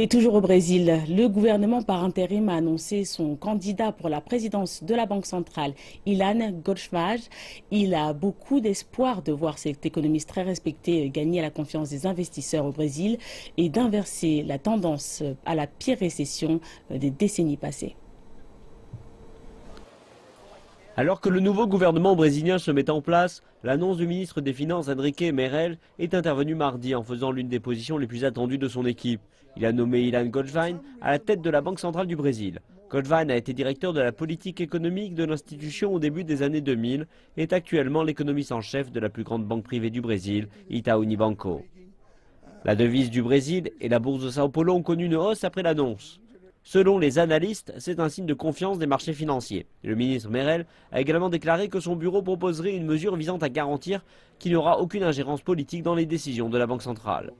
Et toujours au Brésil, le gouvernement par intérim a annoncé son candidat pour la présidence de la Banque centrale, Ilan Goldfage. Il a beaucoup d'espoir de voir cet économiste très respecté gagner la confiance des investisseurs au Brésil et d'inverser la tendance à la pire récession des décennies passées. Alors que le nouveau gouvernement brésilien se met en place, l'annonce du ministre des Finances Henrique Meirelles est intervenue mardi en faisant l'une des positions les plus attendues de son équipe. Il a nommé Ilan Goldfine à la tête de la Banque centrale du Brésil. Goldfine a été directeur de la politique économique de l'institution au début des années 2000 et est actuellement l'économiste en chef de la plus grande banque privée du Brésil, Itaú Unibanco. La devise du Brésil et la bourse de Sao Paulo ont connu une hausse après l'annonce. Selon les analystes, c'est un signe de confiance des marchés financiers. Le ministre Meirelles a également déclaré que son bureau proposerait une mesure visant à garantir qu'il n'y aura aucune ingérence politique dans les décisions de la Banque centrale.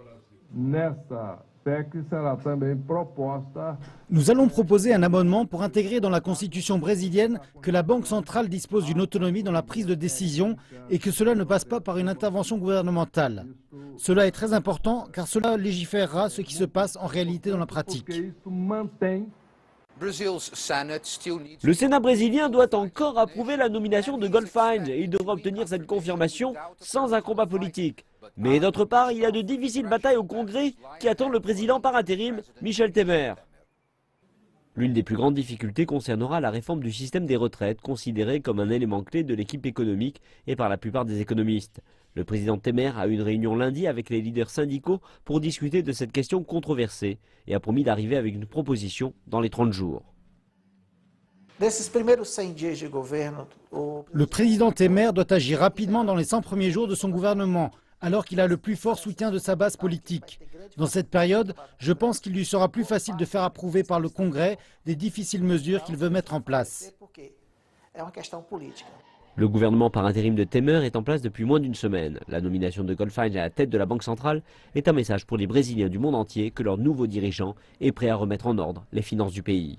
Nous allons proposer un amendement pour intégrer dans la constitution brésilienne que la Banque centrale dispose d'une autonomie dans la prise de décision et que cela ne passe pas par une intervention gouvernementale. Cela est très important car cela légiférera ce qui se passe en réalité dans la pratique. Le Sénat brésilien doit encore approuver la nomination de Goldfine et il devra obtenir cette confirmation sans un combat politique. Mais d'autre part, il y a de difficiles batailles au Congrès qui attendent le président par intérim, Michel Temer. L'une des plus grandes difficultés concernera la réforme du système des retraites, considéré comme un élément clé de l'équipe économique et par la plupart des économistes. Le président Temer a eu une réunion lundi avec les leaders syndicaux pour discuter de cette question controversée et a promis d'arriver avec une proposition dans les 30 jours. Le président Temer doit agir rapidement dans les 100 premiers jours de son gouvernement, alors qu'il a le plus fort soutien de sa base politique. Dans cette période, je pense qu'il lui sera plus facile de faire approuver par le Congrès des difficiles mesures qu'il veut mettre en place. Le gouvernement par intérim de Temer est en place depuis moins d'une semaine. La nomination de Goldfine à la tête de la Banque centrale est un message pour les Brésiliens du monde entier que leur nouveau dirigeant est prêt à remettre en ordre les finances du pays.